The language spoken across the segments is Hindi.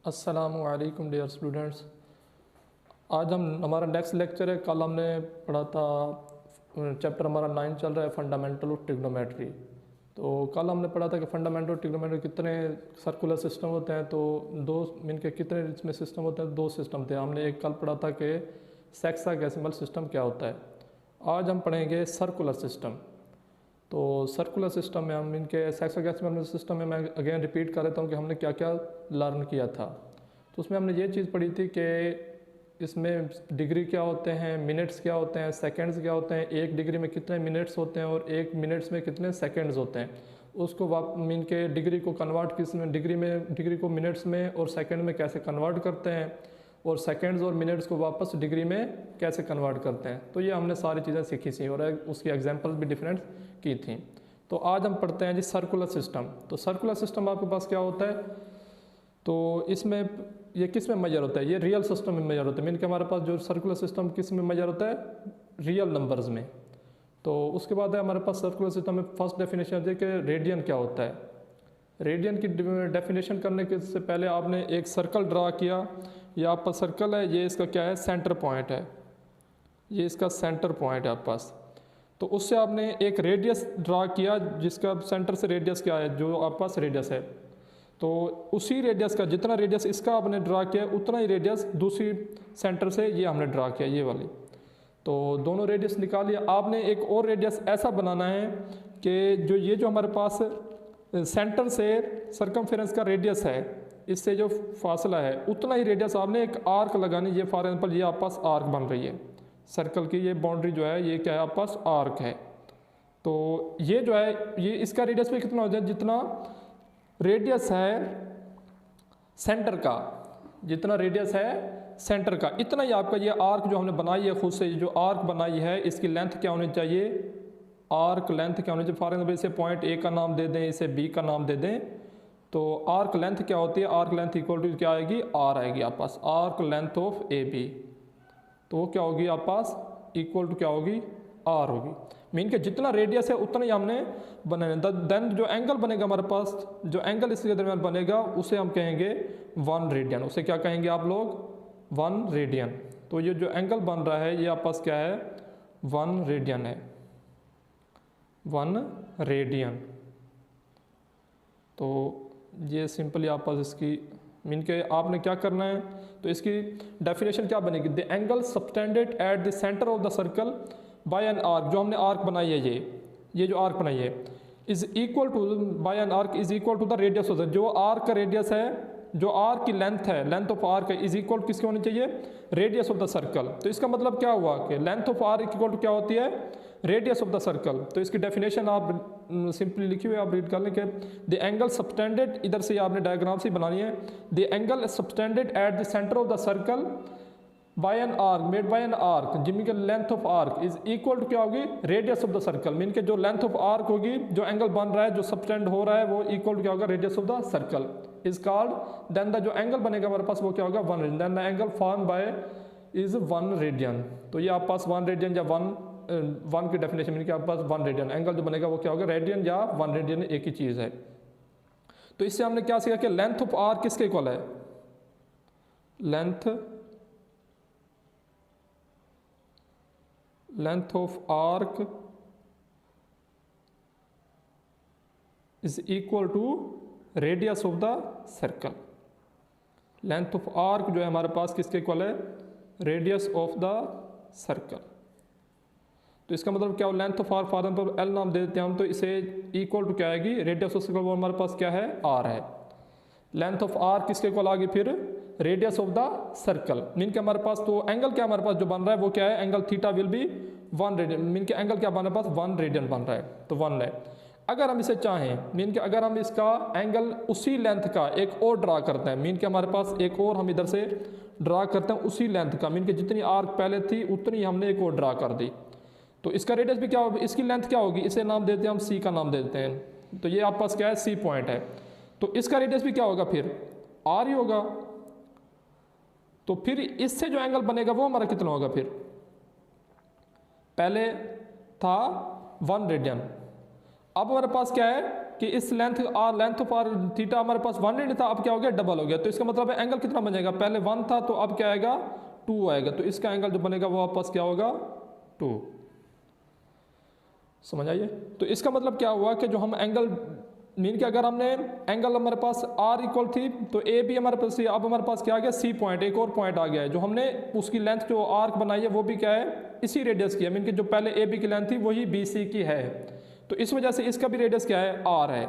अस्सलामुअलैकुम डियर स्टूडेंट्स। आज हमारा नेक्स्ट लेक्चर है। कल हमने पढ़ा था चैप्टर हमारा 9 चल रहा है फंडामेंटल ऑफ ट्रिग्नोमेट्री। तो कल हमने पढ़ा था कि फंडामेंटल ऑफ ट्रिग्नोमेट्री कितने सर्कुलर सिस्टम होते हैं। तो दो इनके कितने इसमें सिस्टम होते हैं, 2 सिस्टम थे। हमने एक कल पढ़ा था कि सेक्साडेसिमल सिस्टम क्या होता है। आज हम पढ़ेंगे सर्कुलर सिस्टम। तो सर्कुलर सिस्टम में हम इनके सेक्साडेसिमल सिस्टम में मैं अगेन रिपीट कर देता हूँ कि हमने क्या क्या लर्न किया था। तो उसमें हमने ये चीज़ पढ़ी थी कि इसमें डिग्री क्या होते हैं, मिनट्स क्या होते हैं, सेकंड्स क्या होते हैं, 1 डिग्री में कितने मिनट्स होते हैं और 1 मिनट्स में कितने सेकंड्स होते हैं। उसको इनके डिग्री को कन्वर्ट डिग्री को मिनट्स में और सेकंड में कैसे कन्वर्ट करते हैं और सेकंड्स और मिनट्स को वापस डिग्री में कैसे कन्वर्ट करते हैं। तो ये हमने सारी चीज़ें सीखी थी और उसकी एग्जांपल्स भी डिफरेंट की थी। तो आज हम पढ़ते हैं जी सर्कुलर सिस्टम। तो सर्कुलर सिस्टम आपके पास क्या होता है, तो इसमें ये किस में मेजर होता है, ये रियल सिस्टम में मेजर होता है। मीन कि हमारे पास जो सर्कुलर सिस्टम किस में मेजर होता है, रियल नंबर्स में। तो उसके बाद है हमारे पास सर्कुलर सिस्टम में फर्स्ट डेफिनेशन है कि रेडियन क्या होता है। रेडियन की डेफिनेशन करने के से पहले आपने एक सर्कल ड्रा किया। ये आपका सर्कल है, ये इसका क्या है, सेंटर पॉइंट है। ये इसका सेंटर पॉइंट है आपके पास। तो उससे आपने एक रेडियस ड्रा किया जिसका सेंटर से रेडियस क्या है, जो आपके पास रेडियस है। तो उसी रेडियस का जितना रेडियस इसका आपने ड्रा किया उतना ही रेडियस दूसरी सेंटर से ये हमने ड्रा किया, ये वाली। तो दोनों रेडियस निकालिए। आपने एक और रेडियस ऐसा बनाना है कि जो हमारे पास सेंटर से सर्कमफेरेंस का रेडियस है, इससे जो फासला है उतना ही रेडियस आपने एक आर्क लगानी। ये फॉर एग्जाम्पल ये आपके पास आर्क बन रही है सर्कल की, ये बाउंड्री जो है ये क्या है आपके पास आर्क है। तो ये जो है ये इसका रेडियस भी कितना हो जाए, जितना रेडियस है सेंटर का, जितना रेडियस है सेंटर का इतना ही आपका ये आर्क जो हमने बनाई है खुद से, जो आर्क बनाई है इसकी लेंथ क्या होनी चाहिए, आर्क लेंथ क्या होनी चाहिए। फॉर एग्जाम्पल इसे पॉइंट ए का नाम दे दें, इसे बी का नाम दे दें। तो आर्क लेंथ क्या होती है, आर्क लेंथ इक्वल टू क्या आएगी, आर आएगी आपके पास, arc length of A B. तो वो क्या होगी आपके पास, इक्वल टू क्या होगी, आर होगी। मीन के जितना रेडियस है उतना ही हमने बनाना। देन जो एंगल बनेगा हमारे पास, जो एंगल इसके दरमियान बनेगा उसे हम कहेंगे 1 रेडियन। उसे क्या कहेंगे आप लोग, 1 रेडियन। तो ये जो एंगल बन रहा है ये आपके पास क्या है, 1 रेडियन है, 1 रेडियन। तो ये सिंपली आप पास इसकी मीन के आपने क्या करना है, तो इसकी डेफिनेशन क्या बनेगी, the angle subtended at the centre of the circle by an arc. जो हमने आर्क बनाई है ये जो आर्क बनाई है is equal to by an arc is equal to the radius of the, जो आर्क का रेडियस है, जो आर्क की लेंथ है, लेंथ ऑफ आर्क है, इज इक्वल किसकी होनी चाहिए, रेडियस ऑफ द सर्कल। तो इसका मतलब क्या हुआ कि length of arc equal to क्या होती है, रेडियस ऑफ द सर्कल। तो इसकी डेफिनेशन आप सिंपली लिखी हुई आप रीड कर लें कि द एंगल सबटेंडेड, इधर से आपने डायग्राम से बनानी है, the angle subtended at the centre of the circle by an arc made by an arc जिनमें के length of arc is equal to क्या होगी, radius of the circle. Mean के जो लेंथ ऑफ आर्क होगी, जो एंगल बन रहा है, जो सबटेंड हो रहा है, वो इक्वल टू क्या होगा, radius of the circle is called. Then the जो एंगल बनेगा हमारे पास वो क्या होगा, 1 radian. Then the angle form by is 1 radian. तो ये आपके पास 1 रेडियन या 1 की डेफिनेशन मीन के आपके पास 1 रेडियन एंगल जो बनेगा वो क्या होगा, रेडियन या 1 रेडियन एक ही चीज़ है। तो इससे हमने क्या सीखा कि लेंथ ऑफ आर्क किसके इक्वल है, length of arc is equal to radius of the circle. Length of arc जो है हमारे पास किसके इक्वल है, रेडियस ऑफ द सर्कल। तो इसका मतलब क्या हो, length of arc for example L नाम दे देते हैं हम, तो इसे इक्वल टू क्या आएगी, रेडियस ऑफ सर्कल, वो हमारे पास क्या है, आर है। लेंथ ऑफ आर्क किसके इक्वल आ गई फिर, radius of the circle. Mean के हमारे पास तो एंगल क्या हमारे पास जो बन रहा है वो क्या है, angle theta will be 1 radian. Mean के एंगल क्या बन रहा है पास, 1 रेडियन बन रहा है, तो 1 है। अगर हम इसे चाहें, मीन के अगर हम इसका एंगल उसी लेंथ का एक और ड्रा करते हैं, मीन के हमारे पास एक और हम इधर से ड्रा करते हैं उसी लेंथ का, मीन के जितनी आर्क पहले थी उतनी हमने एक और ड्रा कर दी। तो इसका रेडियस भी क्या होगी, इसकी लेंथ क्या होगी, इसे नाम देते हैं हम सी का नाम दे देते हैं। तो ये आपके पास क्या है, सी पॉइंट है। तो इसका रेडियस भी क्या होगा फिर, आर ही होगा। तो फिर इससे जो एंगल बनेगा वो हमारा कितना होगा, फिर पहले था 1 रेडियन, अब हमारे पास क्या है कि इस लेंथ ऑफ आर थीटा हमारे पास 180 था, अब क्या हो गया डबल हो गया। तो इसका मतलब है एंगल कितना बन जाएगा, पहले 1 था तो अब क्या आएगा 2 आएगा। तो इसका एंगल जो बनेगा वो आपस क्या होगा 2। समझ आइए। तो इसका मतलब क्या हुआ कि जो हम एंगल मीन कि अगर हमने एंगल हमारे पास आर इक्वल थी तो ए भी हमारे पास, अब हमारे पास क्या आ गया सी पॉइंट, एक और पॉइंट आ गया है जो हमने उसकी लेंथ जो आर्क बनाई है वो भी क्या है इसी रेडियस की है। मीन कि जो पहले ए बी की लेंथ थी वही बी सी की है। तो इस वजह से इसका भी रेडियस क्या है आर है।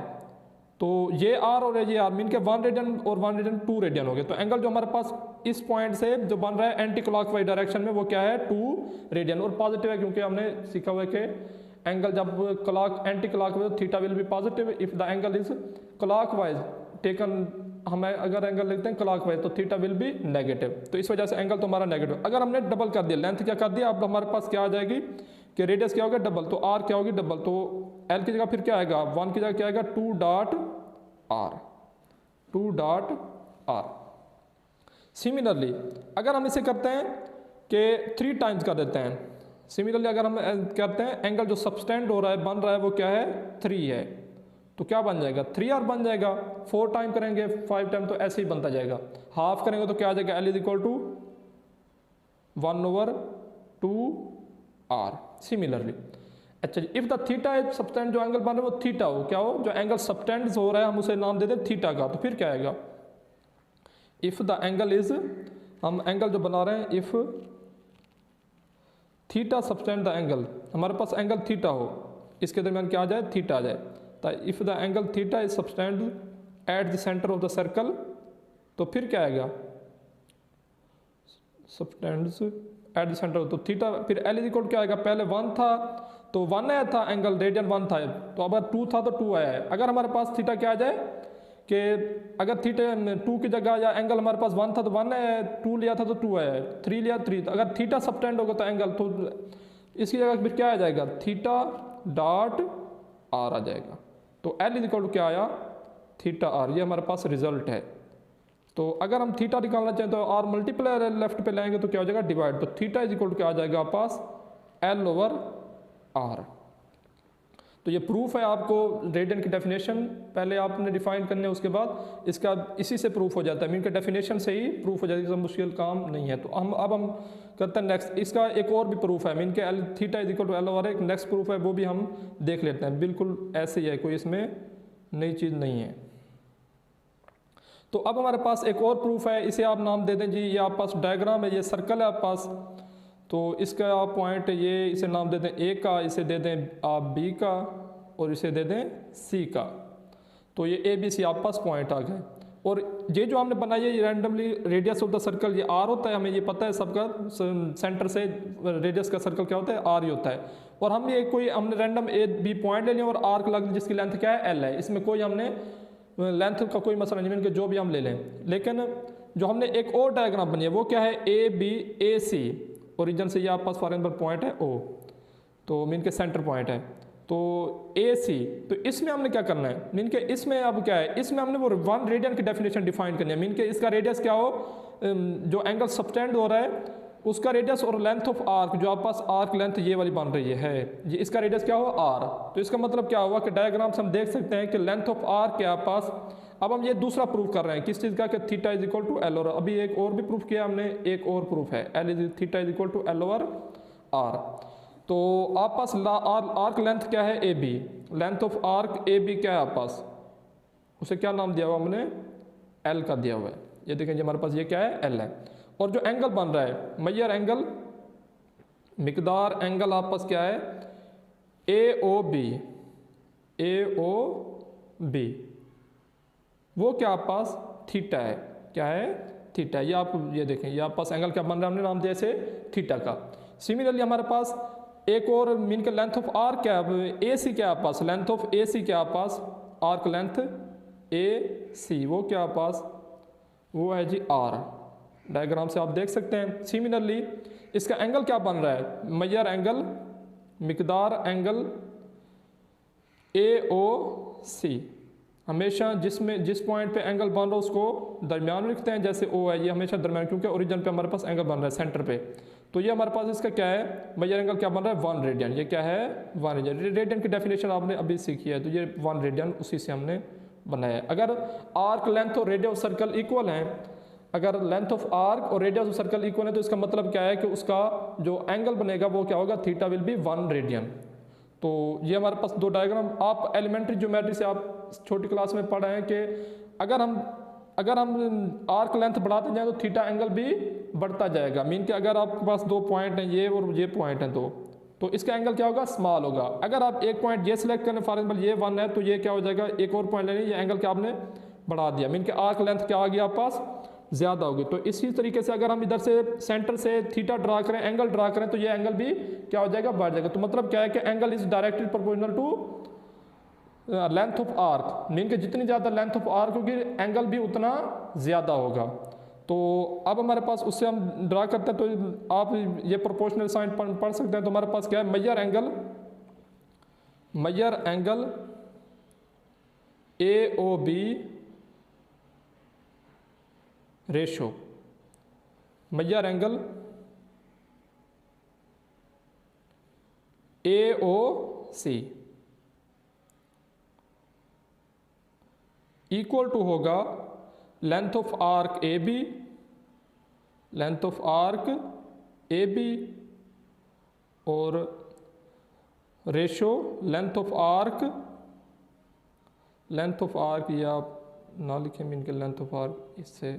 तो ये आर और ये आर मीन के 1 रेडियन और 1 रेडियन 2 रेडियन हो गए। तो एंगल जो हमारे पास इस पॉइंट से जो बन रहा है एंटी क्लॉकवाइज डायरेक्शन में वो क्या है 2 रेडियन और पॉजिटिव है, क्योंकि हमने सीखा हुआ है कि एंगल जब anti clockwise theta will be positive if the angle is clockwise taken, हमें अगर एंगल लिखते हैं क्लॉकवाइज तो थीटा विल बी नेगेटिव। तो इस वजह से एंगल तो हमारा नेगेटिव। अगर हमने डबल कर दिया लेंथ क्या कर दिया, अब हमारे पास क्या आ जाएगी कि रेडियस क्या होगा डबल, तो आर क्या होगी डबल। तो एल की जगह फिर क्या आएगा 1 की जगह क्या आएगा 2 dot are, 2 dot are. Similarly अगर हम इसे करते हैं कि 3 टाइम्स कर देते हैं, सिमिलरली अगर हम करते हैं एंगल जो सबटेंड हो रहा है बन रहा है वो क्या है 3 है, तो क्या बन जाएगा 3r बन जाएगा। 4 टाइम करेंगे 5 टाइम तो ऐसे ही बनता जाएगा। हाफ करेंगे तो क्या आ जाएगा l is equal to 1/2r। Similarly अच्छा जी, if the theta is subtended, जो एंगल बन रहा है वो थीटा हो, क्या हो जो एंगल सबटेंड हो रहा है हम उसे नाम दे दें थीटा का, तो फिर क्या आएगा इफ द एंगल इज, हम एंगल जो बना रहे हैं if theta subtend the angle, हमारे पास एंगल थीटा हो इसके दरमियान क्या आ जाए थीटा आ जाए। तो if the angle theta is subtend eight the centre of the circle, तो फिर क्या आएगा सबटेंड्स एट द सेंटर, तो थीटा फिर एल इज इक्वल क्या आएगा, पहले 1 था तो 1 आया था एंगल रेडियन 1 था, तो अब 2 था तो 2 आया है। अगर हमारे पास थीटा क्या आ जाए कि अगर थीटा 2 की जगह या एंगल हमारे पास 1 था तो 1 है, 2 लिया था तो 2 है, 3 लिया 3, तो अगर थीटा सबटेंड होगा तो एंगल, तो इसकी जगह फिर क्या आ जाएगा थीटा डॉट आर आ जाएगा। तो एल इज इक्वल टू क्या आया थीटा आर, ये हमारे पास रिजल्ट है। तो अगर हम थीटा निकालना चाहें तो आर मल्टीप्लाई लेफ्ट पे लाएंगे तो क्या हो जाएगा डिवाइड, तो थीटा इज इक्वल टू क्या आ जाएगा आप पास एल ओवर आर। तो ये प्रूफ है, आपको रेडियन की डेफिनेशन पहले आपने डिफाइन करने उसके बाद इसका इसी से प्रूफ हो जाता है, मीन के डेफिनेशन से ही प्रूफ हो जाता है, इसका मुश्किल काम नहीं है। तो हम करते हैं नेक्स्ट, इसका एक और भी प्रूफ है मीन के L theta is equal to L over, एक नेक्स्ट प्रूफ है वो भी हम देख लेते हैं। बिल्कुल ऐसे ही है, कोई इसमें नई चीज़ नहीं है। तो अब हमारे पास एक और प्रूफ है, इसे आप नाम दे दें जी, ये आप पास डायग्राम है, ये सर्कल है आप पास, तो इसका आप पॉइंट ये इसे नाम दे दें ए का, इसे दे दें आप बी का और इसे दे दें सी का। तो ये ए बी सी आप पास पॉइंट आ गए। और ये जो हमने बनाई है ये randomly radius of the circle ये आर होता है, हमें ये पता है सबका, सेंटर से रेडियस का सर्कल क्या होता है आर ही होता है। और हम ये कोई हमने रैंडम ए बी पॉइंट ले लिया और आर्क लग जिसकी लेंथ क्या है एल है, इसमें कोई हमने लेंथ का कोई मसला नहीं, कि जो भी हम ले लें। लेकिन जो हमने एक और डायग्राम बनी है वो क्या है A B A C, origin से ये आप पास फॉर एग्जाम्पल पॉइंट है ओ, तो मीन के सेंटर पॉइंट है, तो ए सी। तो इसमें हमने क्या करना है मीन के इसमें अब क्या है, इसमें हमने वो 1 रेडियन की डेफिनेशन डिफाइन करनी है। मीन के इसका रेडियस क्या हो, जो एंगल सबटेंड हो रहा है उसका रेडियस और लेंथ ऑफ आर्क, जो आप पास आर्क लेंथ ये वाली बन रही है ये इसका रेडियस क्या हो आर। तो इसका मतलब क्या हुआ कि डायग्राम से हम देख सकते हैं कि लेंथ ऑफ आर्क के आप पास, अब हम ये दूसरा प्रूफ कर रहे हैं किस चीज़ का, कि theta is equal to L over. अभी एक और भी प्रूफ किया हमने, एक और प्रूफ है L is theta is equal to L over R. तो आप पास आर्क लेंथ क्या है A B, length of arc A B क्या है आप पास, उसे क्या नाम दिया हुआ हमने एल का दिया हुआ है। ये देखें जी हमारे पास ये क्या है एल है। और जो एंगल बन रहा है मैयर एंगल, मिकदार एंगल आप पास क्या है ए ओ बी, ए ओ बी, वो क्या आप पास थीटा है, क्या है थीटा। ये आप ये देखें ये आप पास एंगल क्या बन रहा है, हमने नाम दिया इसे थीटा का। सिमिलरली हमारे पास एक और मीन के लेंथ ऑफ आर्क क्या है ए सी, क्या आप पास लेंथ ऑफ ए सी क्या आप पास आर्क लेंथ ए सी, वो क्या आप पास वो है जी आर। डायग्राम से आप देख सकते हैं। सिमिलरली इसका एंगल क्या बन रहा है Maihar angle, मिकदार angle A O सी, हमेशा जिस पॉइंट पे एंगल बन रहा है उसको दरमियान में लिखते हैं, जैसे ओ है ये हमेशा दरमियान, क्योंकि ओरिजिन पे हमारे पास एंगल बन रहा है सेंटर पे। तो ये हमारे पास इसका क्या है, मेजर एंगल क्या बन रहा है 1 रेडियन। ये क्या है 1 रेडियन। रेडियन की डेफिनेशन आपने अभी सीखी है, तो ये 1 रेडियन उसी से हमने बनाया है। अगर आर्क लेंथ और रेडियस ऑफ सर्कल इक्वल हैं, अगर लेंथ ऑफ आर्क और रेडियस ऑफ सर्कल इक्वल है, तो इसका मतलब क्या है कि उसका जो एंगल बनेगा वो क्या होगा, थीटा विल बी 1 रेडियन। तो ये हमारे पास दो डायग्राम, आप एलिमेंट्री ज्योमेट्री से आप छोटी क्लास में पढ़े हैं कि अगर हम आर्क लेंथ बढ़ाते जाएं तो थीटा एंगल भी बढ़ता जाएगा। मीन कि अगर आपके पास 2 पॉइंट हैं, ये और ये पॉइंट हैं दो, तो इसका एंगल क्या होगा, स्मॉल होगा। अगर आप एक पॉइंट ये सिलेक्ट करें, फॉर एग्जाम्पल ये 1 है, तो ये क्या हो जाएगा, एक और पॉइंट लेने, ये एंगल क्या आपने बढ़ा दिया, मीन कि आर्क लेंथ क्या आ गई आप पास ज़्यादा होगी। तो इसी तरीके से अगर हम इधर से सेंटर से थीटा ड्रा करें, एंगल ड्रा करें, तो ये एंगल भी क्या हो जाएगा, बढ़ जाएगा। तो मतलब क्या है कि angle is directly proportional to length of arc, mean कि जितनी ज़्यादा लेंथ ऑफ आर्क होगी एंगल भी उतना ज़्यादा होगा। तो अब हमारे पास उससे हम ड्रा करते हैं, तो आप ये प्रोपोर्शनल साइन पढ़ सकते हैं। तो हमारे पास क्या है, measure angle A O B ratio, measure angle A O C equal to होगा length of arc A B, और रेशो लेंथ ऑफ आर्क, या आप ना लिखें मीन के लेंथ ऑफ आर्क इससे,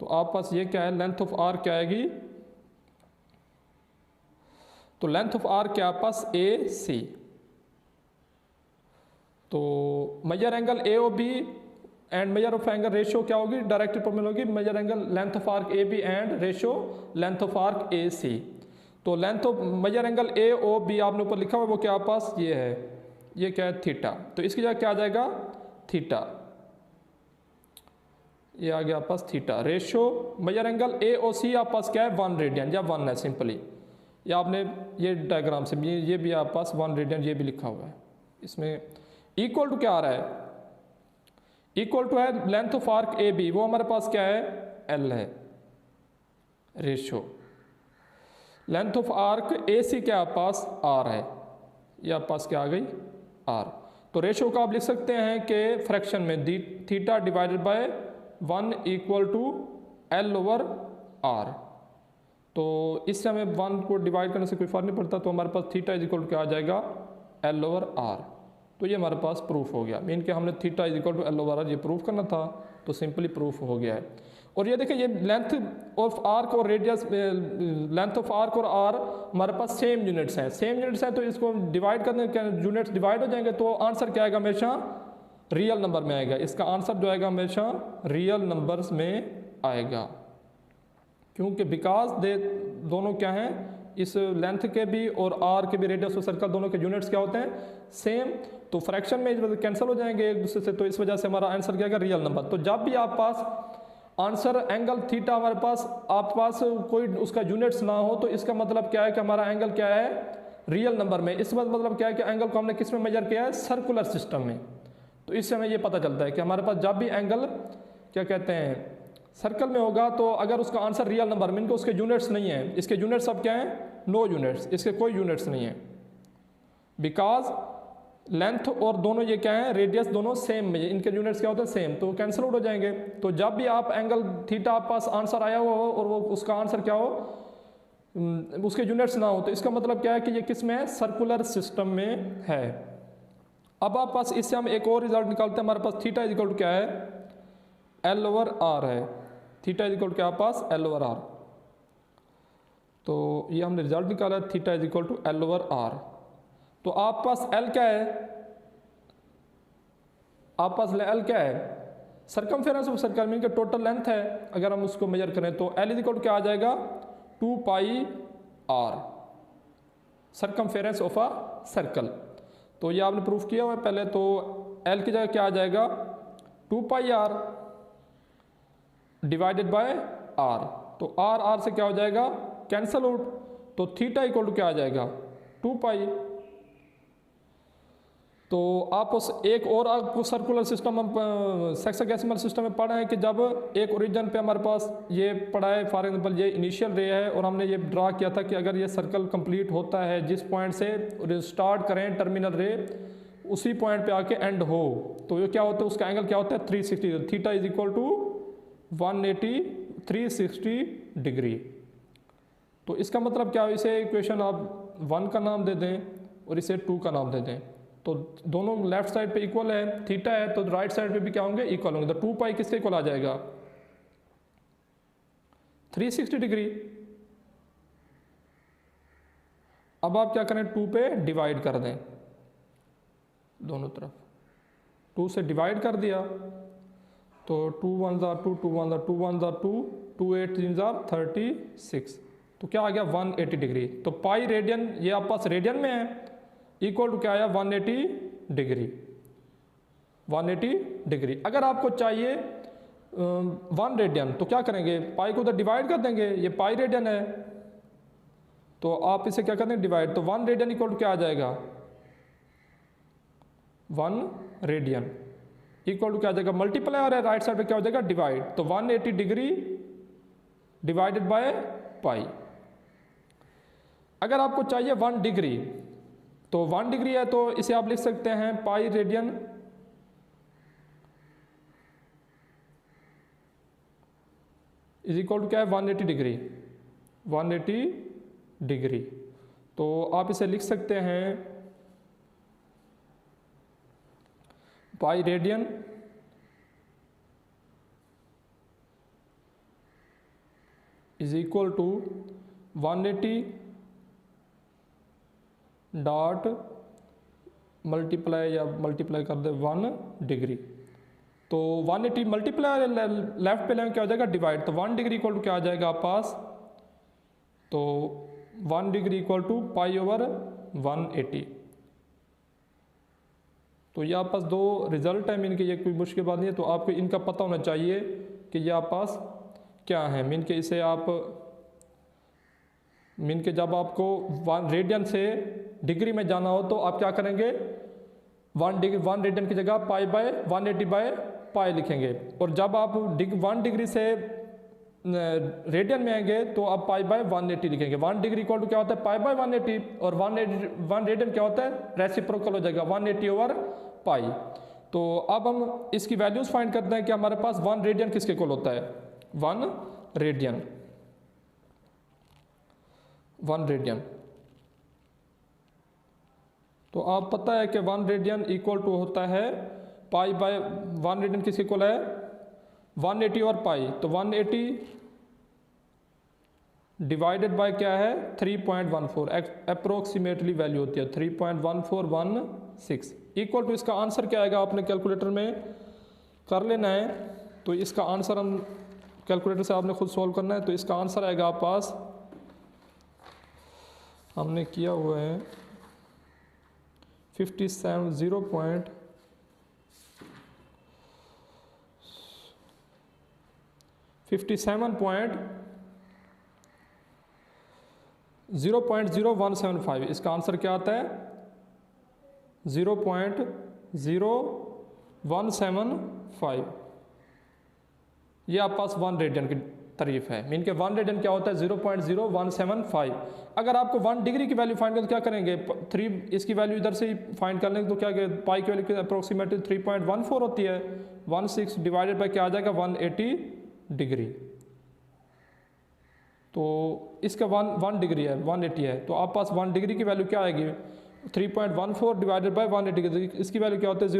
तो आप पास ये क्या है, लेंथ ऑफ आर्क क्या आएगी, तो लेंथ ऑफ आर्क क्या आप पास ए सी। तो measure angle A O B and measure of angle ratio क्या होगी, डायरेक्ट प्रोपोर्शनल होगी measure angle length of arc A B and ratio length of arc A C. तो length of measure angle A O B आपने ऊपर लिखा हुआ है, वो क्या आप पास ये है, ये क्या है थीटा। तो इसकी जगह क्या आ जाएगा थीटा, ये आ गया आप पास theta. Ratio measure angle A O C आप पास क्या है 1 रेडियन या 1 है सिंपली, या आपने ये डायग्राम से ये भी आप पास 1 रेडियन ये भी लिखा हुआ है। इसमें इक्वल टू क्या आ रहा है, इक्वल टू है length of arc A B, वो हमारे पास क्या है एल है। Ratio length of arc A C क्या आप पास आर है, ये आप पास क्या आ गई आर। तो रेशियो का आप लिख सकते हैं कि फ्रैक्शन में theta divided by 1 equal to L over R. तो इससे हमें 1 को डिवाइड करने से कोई फर्क नहीं पड़ता, तो हमारे पास थीटा इज इक्वल टू क्या आ जाएगा एल ओवर आर। तो ये हमारे पास प्रूफ हो गया, मीन कि हमने theta is equal to L over R ये प्रूफ करना था, तो सिंपली प्रूफ हो गया है। और ये देखिए ये लेंथ ऑफ आर्क और रेडियस, लेंथ ऑफ आर्क और आर हमारे पास सेम यूनिट्स हैं, तो इसको डिवाइड करने के यूनिट्स डिवाइड हो जाएंगे, तो आंसर क्या आएगा हमेशा रियल नंबर में आएगा। इसका आंसर जो आएगा हमेशा रियल नंबर्स में आएगा, क्योंकि बिकॉज दे दोनों क्या हैं, इस लेंथ के भी और आर के भी रेडियस ऑफ सर्कल दोनों के यूनिट्स क्या होते हैं सेम, तो फ्रैक्शन में कैंसिल हो जाएंगे एक दूसरे से, तो इस वजह से हमारा आंसर क्या आएगा रियल नंबर। तो जब भी आप पास आंसर एंगल थीटा हमारे पास आप पास कोई उसका यूनिट्स ना हो, तो इसका मतलब क्या है कि हमारा एंगल क्या है रियल नंबर में। इस मतलब क्या है कि एंगल को हमने किस में मेजर किया है सर्कुलर सिस्टम में। तो इससे हमें ये पता चलता है कि हमारे पास जब भी एंगल क्या कहते हैं सर्कल में होगा, तो अगर उसका आंसर रियल नंबर में, इनको उसके यूनिट्स नहीं है, इसके यूनिट्स सब क्या हैं नो यूनिट्स, इसके कोई यूनिट्स नहीं है, बिकॉज लेंथ और दोनों ये क्या है रेडियस दोनों सेम में, इनके यूनिट्स क्या होते हैं सेम, तो कैंसिल आउट हो जाएंगे। तो जब भी आप एंगल थीटा आप पास आंसर आया हुआ हो और वो उसका आंसर क्या हो उसके यूनिट्स ना हो, तो इसका मतलब क्या है कि ये किस में है सर्कुलर सिस्टम में है। अब आप पास इससे हम एक और रिजल्ट निकालते हैं, हमारे पास थीटा इज इक्वल टू क्या है एल ओवर आर है, थीटा इज इक्वल टू क्या आप पास एल ओवर आर। तो ये हमने रिजल्ट निकाला है theta is equal to L over R. तो आप पास एल क्या है, आप पास एल क्या है सर्कमफेरेंस ऑफ सर्कल मीन के टोटल लेंथ है, अगर हम उसको मेजर करें तो एल इज इक्वल टू क्या आ जाएगा 2 pi r circumference of a circle. तो ये आपने प्रूफ किया हुआ है पहले, तो एल की जगह क्या आ जाएगा 2 pi are divided by are. तो आर आर से क्या हो जाएगा कैंसल आउट, तो थीटा इक्वल टू क्या आ जाएगा 2 पाई। तो आप उस एक और आपको सर्कुलर सिस्टम हम सेक्साडेसिमल सिस्टम में पढ़ा है कि जब एक ओरिजिन पे हमारे पास ये पड़ा है, फॉर एग्जांपल ये इनिशियल रे है और हमने ये ड्रा किया था कि अगर ये सर्कल कंप्लीट होता है जिस पॉइंट से स्टार्ट करें टर्मिनल रे उसी पॉइंट पे आके एंड हो, तो ये क्या होता है, उसका एंगल क्या होता है 360, theta is equal to 180 360 degree. तो इसका मतलब क्या है, इसे इक्वेशन आप 1 का नाम दे दें और इसे 2 का नाम दे दें, तो दोनों लेफ्ट साइड पे इक्वल है, थीटा है, तो राइट साइड पे भी क्या होंगे, इक्वल होंगे। तो 2 पाई किसके इक्वल आ जाएगा, 360 डिग्री। अब आप क्या करें, 2 पे डिवाइड कर दें दोनों तरफ, 2 से डिवाइड कर दिया तो 2 1 ज़ा 2 2 1 ज़ा 2 1 ज़ा 2 2 8 3 ज़ा 36, तो क्या आ गया 180 डिग्री। तो पाई रेडियन ये आप पास रेडियन में है, इक्वल टू क्या आया 180 डिग्री, 180 डिग्री। अगर आपको चाहिए 1 रेडियन तो क्या करेंगे, पाई को उधर डिवाइड कर देंगे, ये पाई रेडियन है तो आप इसे क्या कर देंगे डिवाइड, तो 1 रेडियन इक्वल टू क्या आ जाएगा 1 रेडियन इक्वल टू क्या आ जाएगा मल्टीप्लाई, और राइट साइड पे क्या हो जाएगा डिवाइड, तो 180 डिग्री डिवाइडेड बाय पाई। अगर आपको चाहिए 1 डिग्री तो 1 डिग्री है तो इसे आप लिख सकते हैं pi radian is equal to क्या है 180 डिग्री, 180 डिग्री। तो आप इसे लिख सकते हैं pi radian is equal to 180 dot multiply, या मल्टीप्लाई कर दे 1 डिग्री, तो 180 मल्टीप्लाई लेफ्ट पे लेंगे क्या हो जाएगा डिवाइड, तो 1 डिग्री इक्वल टू क्या आ जाएगा आप पास, तो 1 degree equal to pi over 180। तो ये आप पास 2 रिजल्ट है, मीन के ये कोई मुश्किल बात नहीं है, तो आपको इनका पता होना चाहिए कि ये आप पास क्या है। मीन के इसे आप मीन के जब आपको 1 रेडियन से डिग्री में जाना हो तो आप क्या करेंगे 1 रेडियन की जगह पाई बाय 180 बाय पाई लिखेंगे, और जब आप 1 डिग्री से रेडियन में आएंगे तो आप पाई बाय 180 लिखेंगे। 1 डिग्री इक्वल टू क्या होता है पाई बाय 180, और 1 रेडियन क्या होता है रेसिप्रोकल हो जाएगा 180 ओवर पाई। तो अब हम इसकी वैल्यूज फाइंड करते हैं कि हमारे पास 1 रेडियन किसके इक्वल होता है, 1 रेडियन, 1 रेडियन। तो आप पता है कि 1 रेडियन इक्वल टू होता है पाई बाय 1 रेडियन किसके इक्वल है 180 और पाई, तो 180 डिवाइडेड बाय क्या है 3.14, अप्रोक्सीमेटली वैल्यू होती है 3.1416 इक्वल टू, इसका आंसर क्या आएगा आपने कैलकुलेटर में कर लेना है, तो इसका आंसर हम कैलकुलेटर से आपने खुद सॉल्व करना है, तो इसका आंसर आएगा आप पास, हमने किया हुआ है 57 0.0175, इसका आंसर क्या आता है 0.0175। ये आप पास 1 रेडियन की तारीफ है, मीन के 1 रेडियन क्या होता है 0.0175। अगर आपको 1 डिग्री की वैल्यू फाइंड करना तो क्या करेंगे 3, इसकी वैल्यू इधर से ही फाइंड कर लेंगे, तो क्या पाई की वैल्यू अप्रोक्सीमेटली 3.14 होती है, 16 डिवाइडेड बाय क्या आ जाएगा 180 डिग्री। तो इसका 1 डिग्री है 180 है, तो आप पास 1 डिग्री की वैल्यू क्या आएगी 3.14 डिवाइडेड बाय 180 डिग्री, इसकी वैल्यू क्या होती है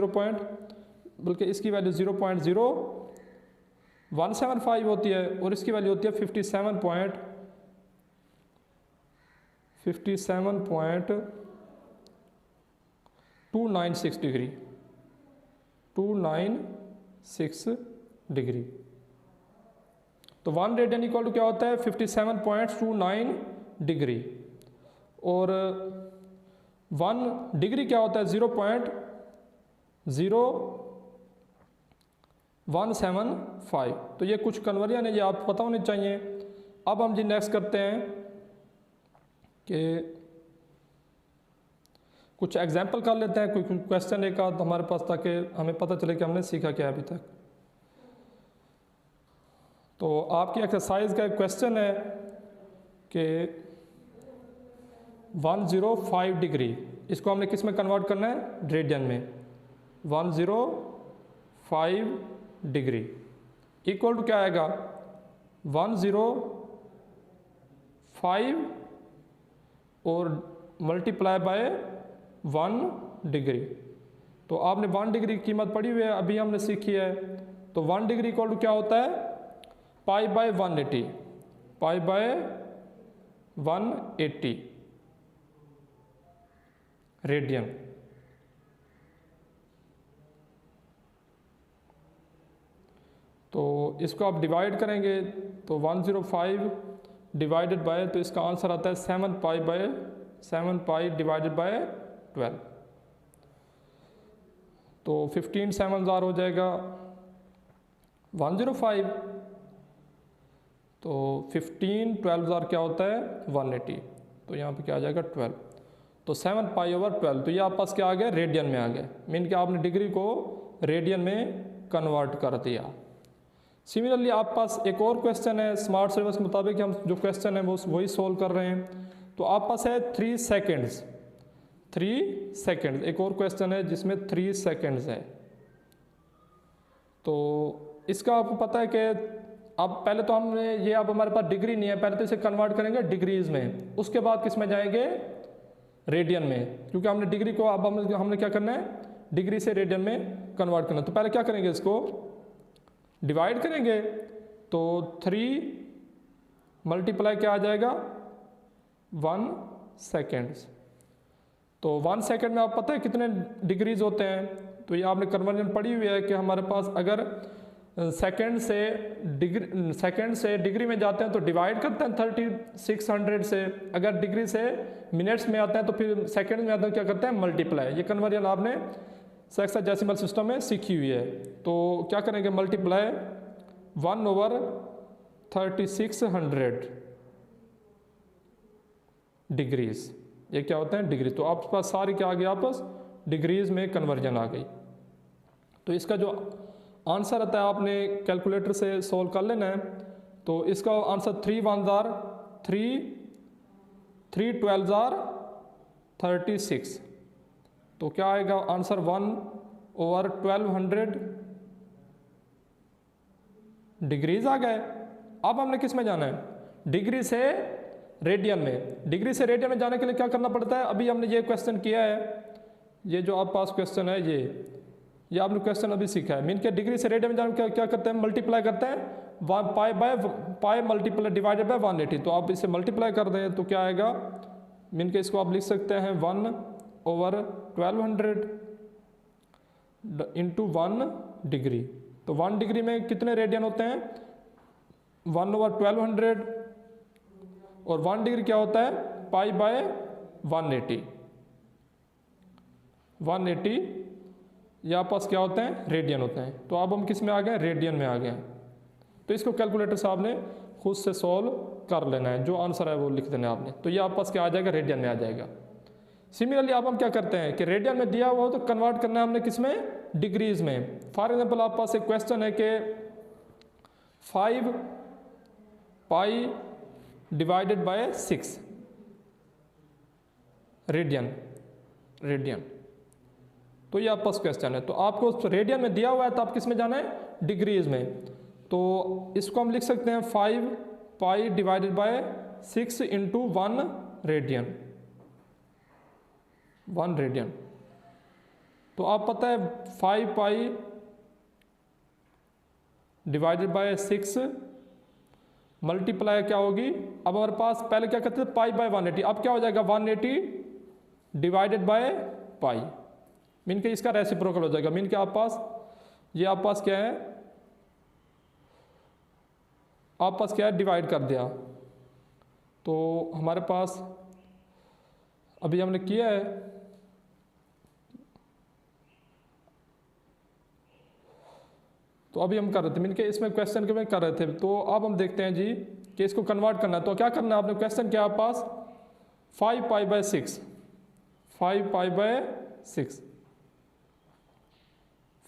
बल्कि इसकी वैल्यू 0.0175 होती है, और इसकी वैल्यू होती है 57.296 डिग्री, 296 डिग्री। तो 1 रेडियन इक्वल टू क्या होता है 57.29 डिग्री, और 1 डिग्री क्या होता है 0.0175। तो ये कुछ कन्वर्जन है, ये आपको पता होने चाहिए। अब हम जी नेक्स्ट करते हैं कि कुछ एग्जाम्पल कर लेते हैं, कोई क्वेश्चन एक आध हमारे पास, ताकि हमें पता चले कि हमने सीखा क्या अभी तक। तो आपकी एक्सरसाइज का एक क्वेश्चन है कि 105 डिग्री, इसको हमने किस में कन्वर्ट करना है, रेडियन में। 105 डिग्री इक्वल टू क्या आएगा, 105 और मल्टीप्लाई बाय 1 डिग्री। तो आपने 1 डिग्री की कीमत पड़ी हुई है, अभी हमने सीखी है। तो 1 डिग्री इक्वल टू क्या होता है, pi by 180, pi by 180 radian. तो इसको आप डिवाइड करेंगे तो 105 डिवाइडेड बाय, तो इसका आंसर आता है 7 pi by 7 pi divided by 12। तो 15 7 ज़ार हो जाएगा 105। तो 15 12 ज़ार क्या होता है 180, तो यहाँ पे क्या आ जाएगा 12। तो 7 पाई ओवर 12, तो ये आप पास क्या आ गया, रेडियन में आ गया। मीन कि आपने डिग्री को रेडियन में कन्वर्ट कर दिया। सिमिलरली आप पास एक और क्वेश्चन है, स्मार्ट सिलेबस के मुताबिक हम जो क्वेश्चन है वो वही सोल्व कर रहे हैं। तो आप पास है 3 सेकेंड्स, 3 सेकेंड्स, एक और क्वेश्चन है जिसमें 3 सेकेंड्स है। तो इसका आपको पता है कि अब पहले तो हमने ये, अब हमारे पास डिग्री नहीं है, पहले तो इसे कन्वर्ट करेंगे डिग्रीज में, उसके बाद किस में जाएंगे, रेडियन में, क्योंकि हमने डिग्री को अब हमने क्या करना है, डिग्री से रेडियन में कन्वर्ट करना। तो पहले क्या करेंगे, इसको डिवाइड करेंगे। तो 3 मल्टीप्लाई क्या आ जाएगा 1 सेकेंड्स। तो 1 सेकेंड में आप पता है कितने डिग्रीज होते हैं। तो ये आपने कन्वर्जन पढ़ी हुई है कि हमारे पास अगर सेकेंड से डिग्री में जाते हैं तो डिवाइड करते हैं 3600 से, अगर डिग्री से मिनट्स में आते हैं तो फिर सेकेंड में आते हैं क्या करते हैं, मल्टीप्लाई। ये कन्वर्जन आपने हेक्साडेसिमल सिस्टम में सीखी हुई है। तो क्या करेंगे, मल्टीप्लाई 1/3600 डिग्रीज, ये क्या होते हैं, डिग्री। तो आपके पास सारी क्या आ गई, आपस डिग्रीज में कन्वर्जन आ गई। तो इसका जो आंसर आता है आपने कैलकुलेटर से सॉल्व कर लेना है। तो इसका आंसर 3 1 ज़ार 3 3 12 ज़ार 36। तो क्या आएगा आंसर 1/1200 डिग्रीज आ गए। अब हमने किस में जाना है, डिग्री से रेडियन में। डिग्री से रेडियन में जाने के लिए क्या करना पड़ता है, अभी हमने ये क्वेश्चन किया है, ये जो आप पास क्वेश्चन है ये आपने क्वेश्चन अभी सीखा है। मीन के डिग्री से रेडियन में जाने क्या करते हैं, मल्टीप्लाई करते हैं पाई मल्टीप्लाई डिवाइडेड बाय 180। तो आप इसे मल्टीप्लाई कर दें तो क्या आएगा, मीन के इसको आप लिख सकते हैं 1/1200 इंटू 1 डिग्री। तो 1 डिग्री में कितने रेडियन होते हैं, 1/1200, और 1 डिग्री क्या होता है, पाई बाय 180। 180 या पास क्या होते हैं, रेडियन होते हैं। तो अब हम किस में आ गए, रेडियन में आ गए। तो इसको कैलकुलेटर से आपने खुद से सॉल्व कर लेना है, जो आंसर है वो लिख देना है आपने। तो ये आप पास क्या आ जाएगा, रेडियन में आ जाएगा। सिमिलरली अब हम क्या करते हैं कि रेडियन में दिया हुआ हो तो कन्वर्ट करना है हमने किस में, डिग्रीज में। फॉर एग्जांपल आप पास एक क्वेश्चन है कि 5 पाई डिवाइडेड बाय 6 रेडियन। तो ये आप पास क्वेश्चन है। तो आपको रेडियन में दिया हुआ है तो आप किस में जाना है, डिग्रीज में। तो इसको हम लिख सकते हैं 5 पाई divided by 6 into 1 radian. 1 radian. तो आप पता है 5 पाई डिवाइडेड बाय 6 मल्टीप्लाई क्या होगी, अब हमारे पास पहले क्या करते थे, पाई बाय 180। अब क्या हो जाएगा 180 डिवाइडेड बाय पाई, मीन के इसका रेसिप्रोकल हो जाएगा। मीन के आप पास ये आप पास क्या है, आप पास क्या है, डिवाइड कर दिया। तो हमारे पास अभी हमने किया है, तो अभी हम कर रहे थे, मीन के इसमें क्वेश्चन के में कर रहे थे। तो अब हम देखते हैं जी कि इसको कन्वर्ट करना है। तो क्या करना है आपने, क्वेश्चन क्या आप पास 5 pi by 6 5 pi by 6,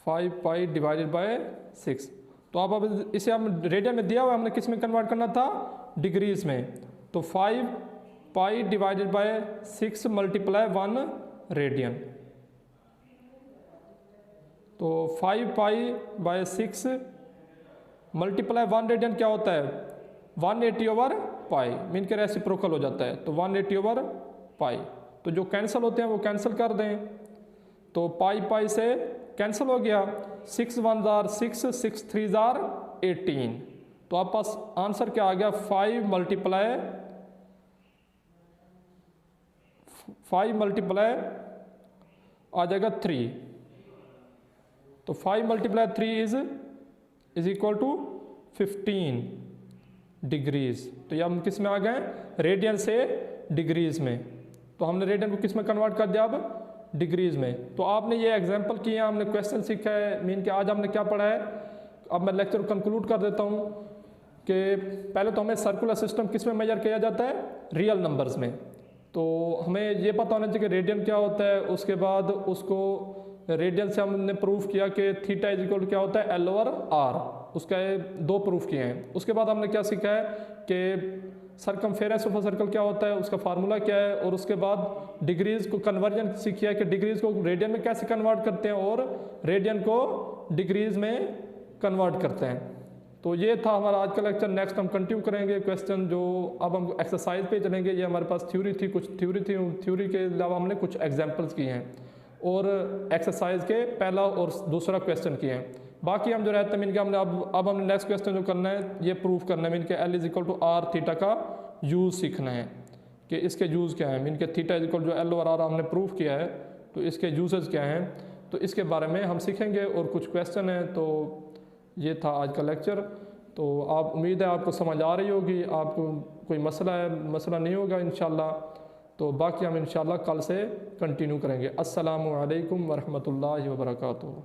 5 pi divided by 6। तो अब इसे हम रेडियन में दिया हुआ, हमने किस में कन्वर्ट करना था, डिग्रीज में। तो 5 पाई डिवाइडेड बाय 6 मल्टीप्लाई 1 रेडियन। तो 5 पाई बाय 6 मल्टीप्लाई 1 रेडियन क्या होता है, 180 ओवर पाई, मीन के रेसिप्रोकल हो जाता है। तो 180 ओवर पाई, तो जो कैंसिल होते हैं वो कैंसिल कर दें। तो पाई पाई से कैंसिल हो गया, 6 1 जार 6, 6 3 जार 18। तो आप पास आंसर क्या आ गया, 5 मल्टीप्लाई आ जाएगा 3। तो 5 multiply 3 is equal to 15 degrees. तो ये हम किस में आ गए, रेडियन से डिग्रीज में। तो हमने रेडियन को किस में कन्वर्ट कर दिया, अब डिग्रीज में। तो आपने ये एग्जांपल किया, हमने क्वेश्चन सीखा है, मीन के आज हमने क्या पढ़ा है। अब मैं लेक्चर को कंक्लूड कर देता हूँ कि पहले तो हमें सर्कुलर सिस्टम किस में मेजर किया जाता है, रियल नंबर्स में। तो हमें ये पता होना चाहिए कि रेडियन क्या होता है। उसके बाद उसको रेडियन से हमने प्रूफ किया कि थीटा इज इक्वल क्या होता है, एल ओवर आर। उसका 2 प्रूफ किए हैं। उसके बाद हमने क्या सीखा है कि सरकमफेरेंस ऑफ अ सर्कल क्या होता है, उसका फार्मूला क्या है। और उसके बाद डिग्रीज को कन्वर्जन सीखी है कि डिग्रीज को रेडियन में कैसे कन्वर्ट करते हैं और रेडियन को डिग्रीज में कन्वर्ट करते हैं। तो ये था हमारा आज का लेक्चर। नेक्स्ट हम कंटिन्यू करेंगे क्वेश्चन, जो अब हम एक्सरसाइज पे चलेंगे। ये हमारे पास थ्योरी थी, कुछ थ्योरी थी, थ्योरी के अलावा हमने कुछ एग्जाम्पल्स किए हैं और एक्सरसाइज के पहला और दूसरा क्वेश्चन किए हैं। बाकी हम जो रहते हैं मीन के हमने अब हमने नेक्स्ट क्वेश्चन जो करना है ये प्रूफ करना है, मीन के L is equal to R theta का यूज़ सीखना है कि इसके यूज़ क्या है। मीन के थीटा इज इक्वल जो एल और आर हमने प्रूफ किया है, तो इसके यूजेस क्या हैं, तो इसके बारे में हम सीखेंगे और कुछ क्वेश्चन हैं। तो ये था आज का लेक्चर। तो आप उम्मीद है आपको समझ आ रही होगी, आपको कोई मसला नहीं होगा इंशाल्लाह। तो बाकी हम इंशाल्लाह कल से कंटिन्यू करेंगे। अस्सलामु अलैकुम वरहमतुल्लाहि वबरकातुहू।